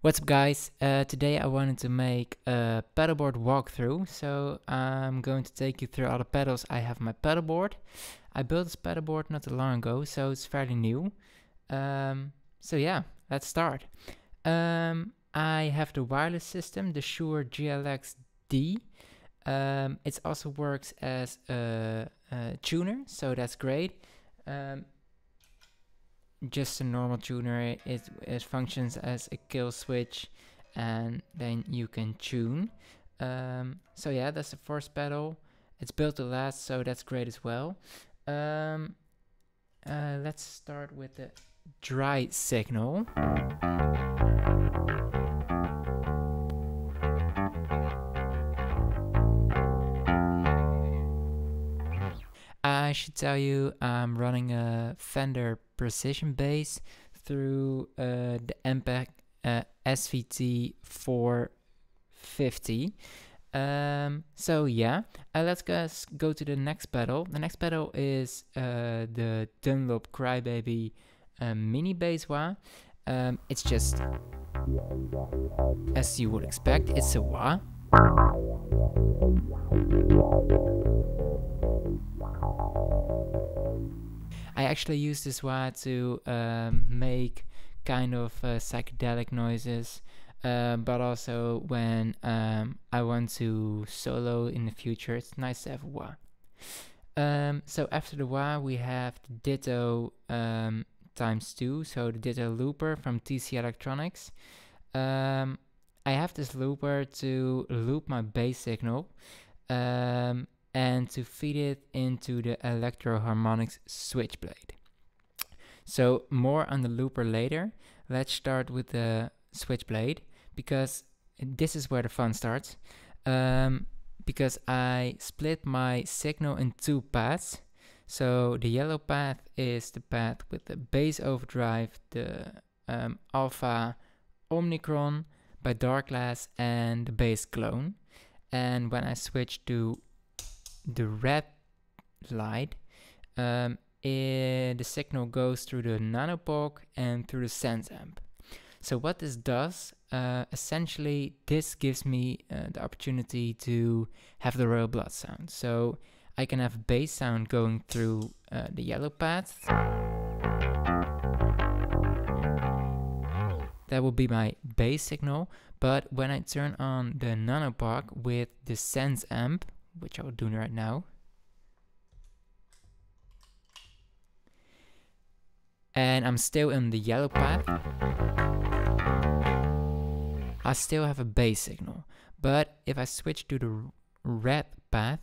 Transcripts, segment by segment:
What's up guys, today I wanted to make a pedalboard walkthrough, so I'm going to take you through all the pedals I have on my pedalboard. I built this pedalboard not too long ago, so it's fairly new. So yeah, let's start. I have the wireless system, the Shure GLXD. It also works as a tuner, so that's great. Just a normal tuner, it functions as a kill switch and then you can tune. So yeah, that's the first pedal. It's built to last, so that's great as well. Let's start with the dry signal. I should tell you I'm running a Fender Precision bass through the MPEG SVT 450. So yeah, let's go to the next pedal. The next pedal is the Dunlop Crybaby mini bass wah. It's just as you would expect, it's a wah. I actually use this wah to make kind of psychedelic noises, but also when I want to solo in the future, it's nice to have a wah. So after the wah, we have the Ditto ×2, so the Ditto Looper from TC Electronics. I have this looper to loop my bass signal and to feed it into the Electro-Harmonix Switchblade. So more on the looper later. Let's start with the Switchblade, because this is where the fun starts. Because I split my signal in two paths. So the yellow path is the path with the bass overdrive, the alpha Omicron by Darkglass, and the bass clone. And when I switch to the red light, the signal goes through the Nano POG and through the SansAmp. So what this does, essentially this gives me the opportunity to have the royal blood sound. So I can have bass sound going through the yellow path. That will be my bass signal, but when I turn on the Nano POG with the SansAmp, which I will do right now, and I'm still in the yellow path, I still have a bass signal. But if I switch to the red path,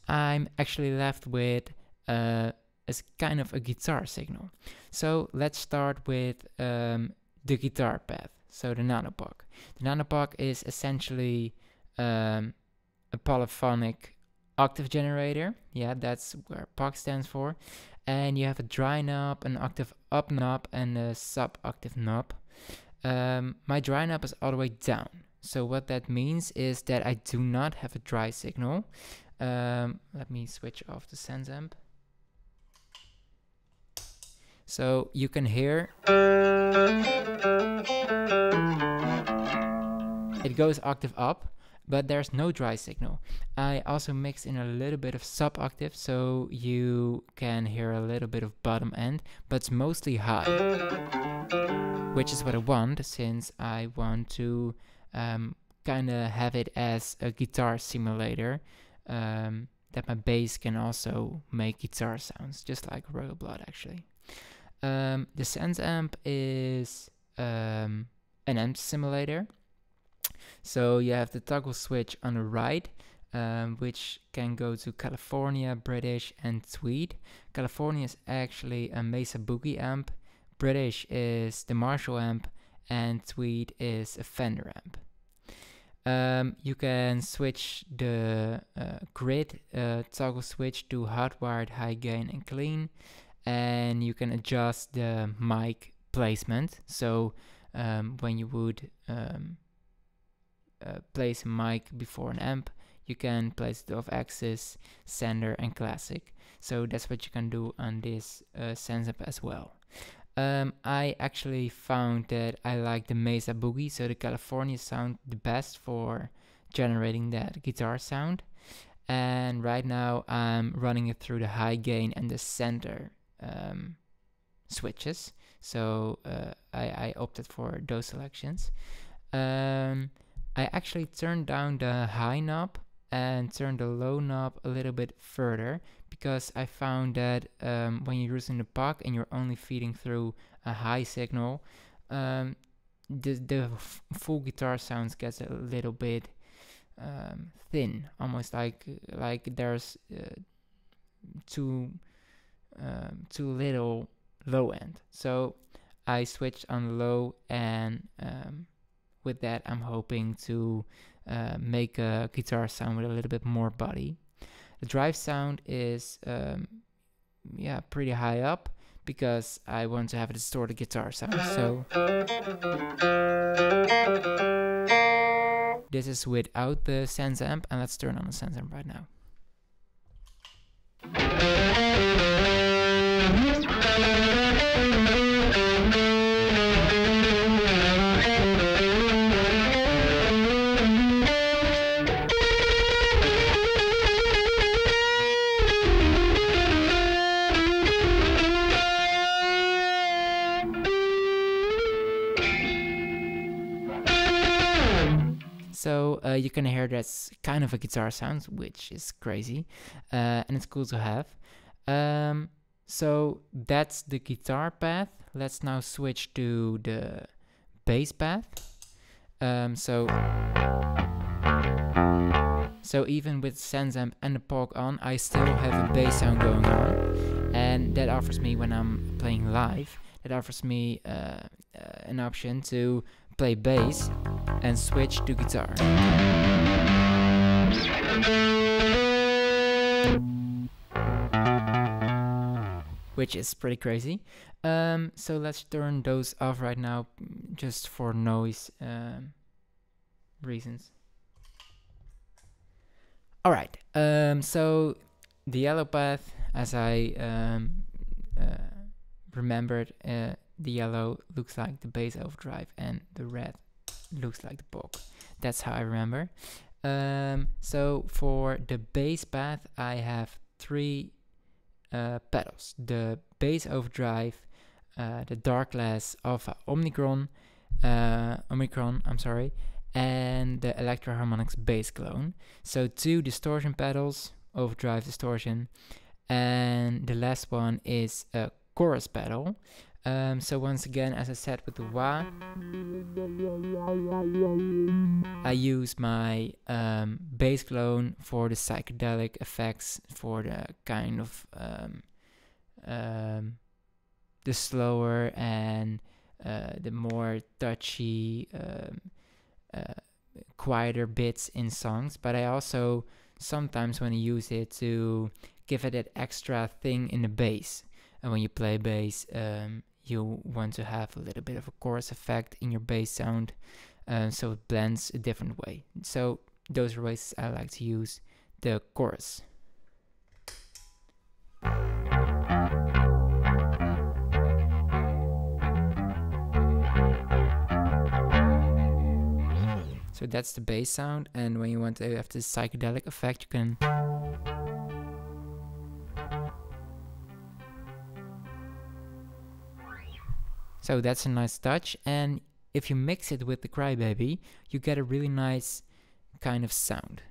I'm actually left with as kind of a guitar signal. So let's start with the guitar path, so the Nano POG. The Nano POG is essentially a polyphonic octave generator. Yeah, that's where POG stands for. And you have a dry knob, an octave up knob, and a sub-octave knob. My dry knob is all the way down. So what that means is that I do not have a dry signal. Let me switch off the SansAmp. So you can hear it goes octave up, but there's no dry signal. I also mixed in a little bit of sub-octave, so you can hear a little bit of bottom end, but it's mostly high, which is what I want, since I want to kind of have it as a guitar simulator, that my bass can also make guitar sounds, just like royal blood actually. The SansAmp is an amp simulator. So you have the toggle switch on the right, which can go to California, British, and Tweed. California is actually a Mesa Boogie amp, British is the Marshall amp, and Tweed is a Fender amp. You can switch the grid toggle switch to hardwired, high gain, and clean. And you can adjust the mic placement. So when you would place a mic before an amp, you can place it off axis, sender, and classic. So that's what you can do on this SansAmp as well. I actually found that I like the Mesa Boogie, so the California sound, the best for generating that guitar sound. And right now I'm running it through the high gain and the center switches. So I opted for those selections. I actually turned down the high knob and turned the low knob a little bit further, because I found that when you're using the POG and you're only feeding through a high signal, the full guitar sounds gets a little bit thin, almost like there's too little low end. So I switched on low, and with that I'm hoping to make a guitar sound with a little bit more body. The drive sound is pretty high up, because I want to have a distorted guitar sound. So this is without the SansAmp, and let's turn on the SansAmp right now. So you can hear that's kind of a guitar sound, which is crazy, and it's cool to have. So that's the guitar path. Let's now switch to the bass path. So even with SansAmp and the POG on, I still have a bass sound going on, and that offers me, when I'm playing live, that offers me an option to play bass and switch to guitar. Which is pretty crazy. So let's turn those off right now, just for noise reasons. Alright, so the yellow path, as I remembered, the yellow looks like the bass overdrive and the red looks like the POG. That's how I remember. So for the bass path, I have 3 pedals: the bass overdrive, the Darkglass Alpha Omicron, and the Electro-Harmonix bass clone. So 2 distortion pedals, overdrive, distortion, and the last one is a chorus pedal. So once again, as I said with the wah, I use my bass clone for the psychedelic effects, for the kind of the slower and the more touchy, quieter bits in songs. But I also sometimes want to use it to give it that extra thing in the bass. And when you play bass, you want to have a little bit of a chorus effect in your bass sound, so it blends a different way. So those are ways I like to use the chorus. So that's the bass sound, and when you want to have this psychedelic effect, you can so that's a nice touch, and if you mix it with the Crybaby, you get a really nice kind of sound.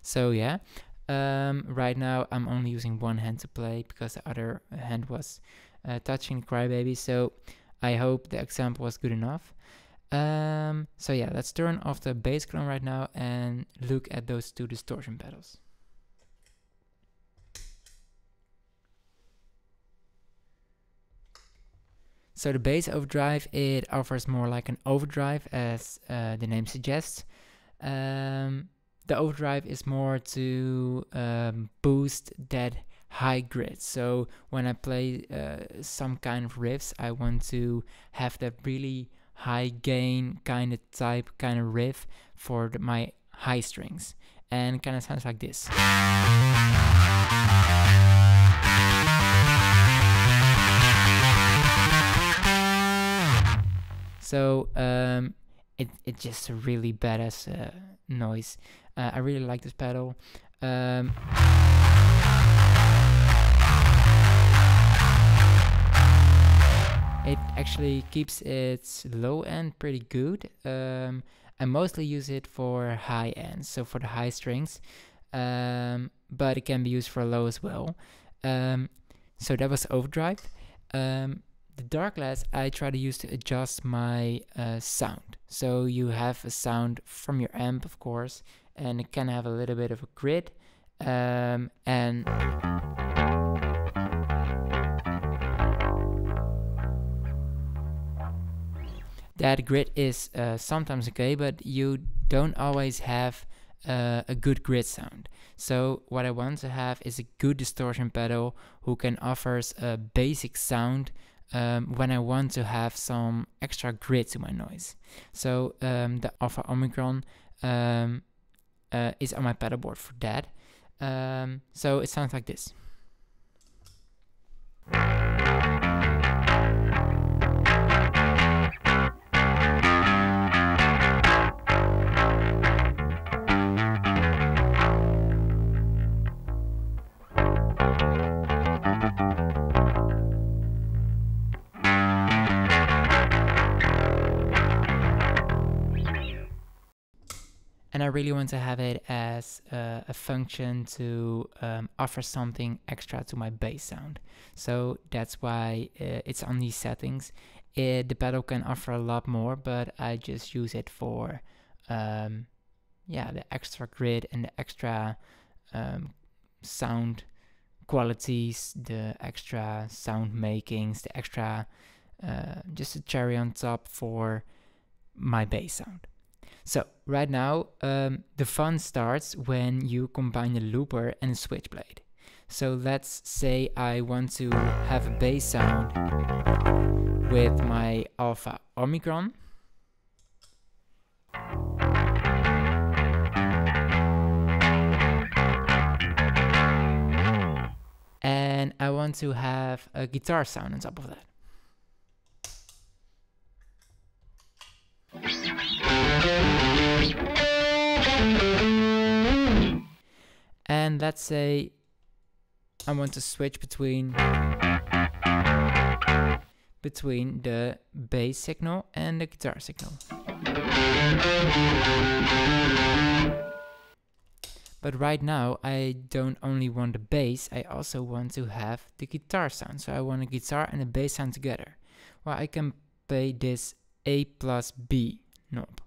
So yeah. Right now I'm only using one hand to play, because the other hand was touching the Crybaby, so I hope the example was good enough. So yeah, let's turn off the bass clone right now and look at those 2 distortion pedals. So the bass overdrive, it offers more like an overdrive, as the name suggests. The overdrive is more to boost that high grit. So when I play some kind of riffs, I want to have that really high gain kind of riff for my high strings, and it kind of sounds like this. So it's just a really badass noise. I really like this pedal. It actually keeps its low end pretty good. I mostly use it for high end, so for the high strings, but it can be used for low as well. So that was overdrive. The Darkglass I try to use to adjust my sound. So you have a sound from your amp, of course, and it can have a little bit of a grid, and that grid is sometimes okay, but you don't always have a good grid sound. So what I want to have is a good distortion pedal who can offer a basic sound when I want to have some extra grit to my noise. So the Alpha Omicron is on my pedalboard for that. So it sounds like this. And I really want to have it as a function to offer something extra to my bass sound. So that's why it's on these settings. The pedal can offer a lot more, but I just use it for the extra grid and the extra sound qualities, the extra sound makings, the extra just a cherry on top for my bass sound. So right now, the fun starts when you combine a looper and a switchblade. So let's say I want to have a bass sound with my Alpha Omicron. And I want to have a guitar sound on top of that. And let's say I want to switch between the bass signal and the guitar signal. But right now I don't only want the bass, I also want to have the guitar sound. So I want a guitar and a bass sound together. Well, I can play this A plus B knob.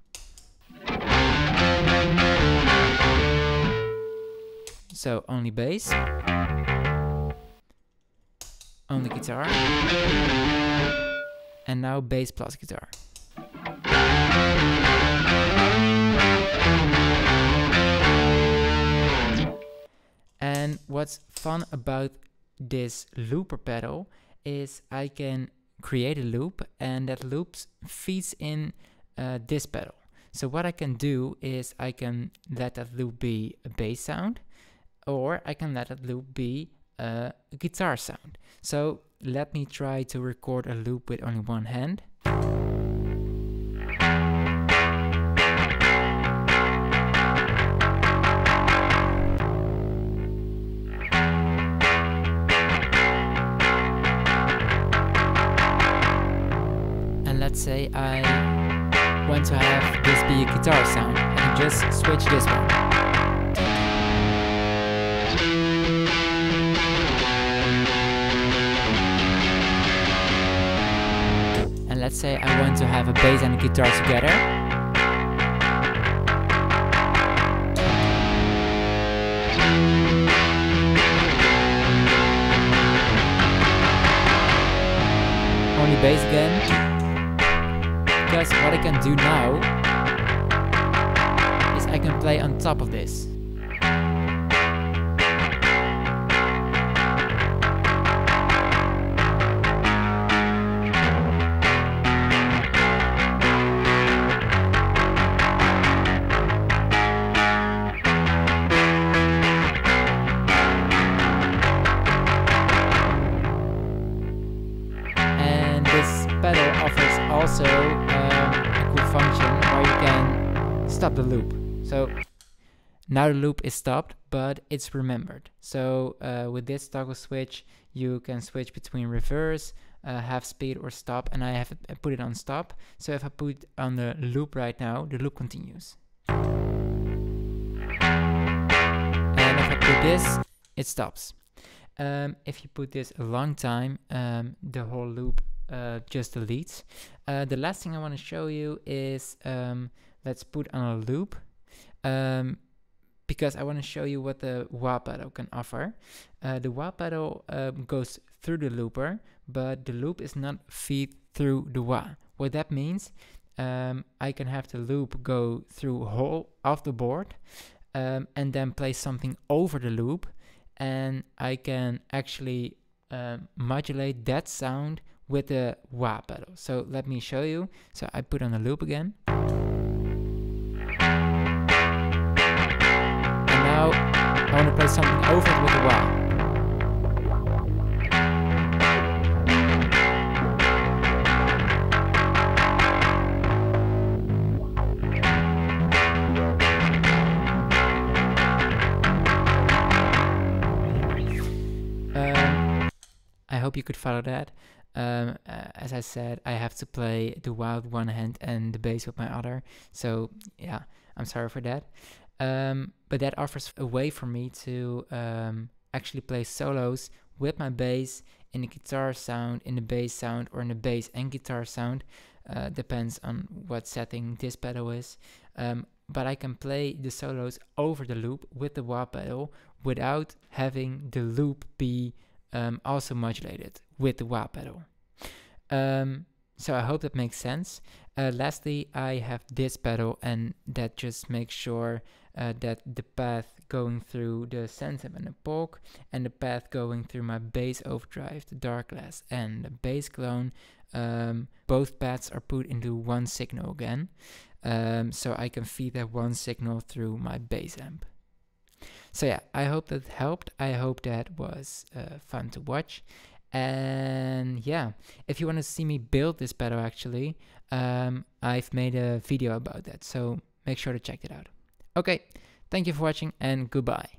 So only bass, only guitar, and now bass plus guitar. And what's fun about this looper pedal is I can create a loop, and that loop feeds in this pedal. So what I can do is I can let that loop be a bass sound, or I can let that loop be a guitar sound. So let me try to record a loop with only one hand. And let's say I want to have this be a guitar sound. I can just switch this one. Let's say I want to have a bass and a guitar together. Only bass again, because what I can do now is I can play on top of this. Also a cool function where you can stop the loop. So now the loop is stopped, but it's remembered. So with this toggle switch, you can switch between reverse, half speed, or stop, and I have put it on stop. So if I put it on the loop right now, the loop continues. And if I put this, it stops. If you put this a long time, the whole loop just deletes. The last thing I want to show you is let's put on a loop, because I want to show you what the wah pedal can offer. The wah pedal goes through the looper, but the loop is not feed through the wah. What that means, I can have the loop go through whole of the board, and then play something over the loop, and I can actually modulate that sound with the wah pedal. So let me show you. So I put on the loop again. And now I want to play something over it with the wah. I hope you could follow that. As I said, I have to play the wah with one hand and the bass with my other. So yeah, I'm sorry for that. But that offers a way for me to actually play solos with my bass in the guitar sound, in the bass sound, or in the bass and guitar sound. Depends on what setting this pedal is. But I can play the solos over the loop with the wah pedal without having the loop be also modulated with the wah pedal. So I hope that makes sense. Lastly, I have this pedal, and that just makes sure that the path going through the SansAmp and the POG, and the path going through my bass overdrive, the Darkglass, and the bass clone, both paths are put into one signal again. So I can feed that one signal through my bass amp. So yeah, I hope that helped. I hope that was fun to watch. And yeah, if you want to see me build this pedal, actually, I've made a video about that. So make sure to check it out. Okay, thank you for watching, and goodbye.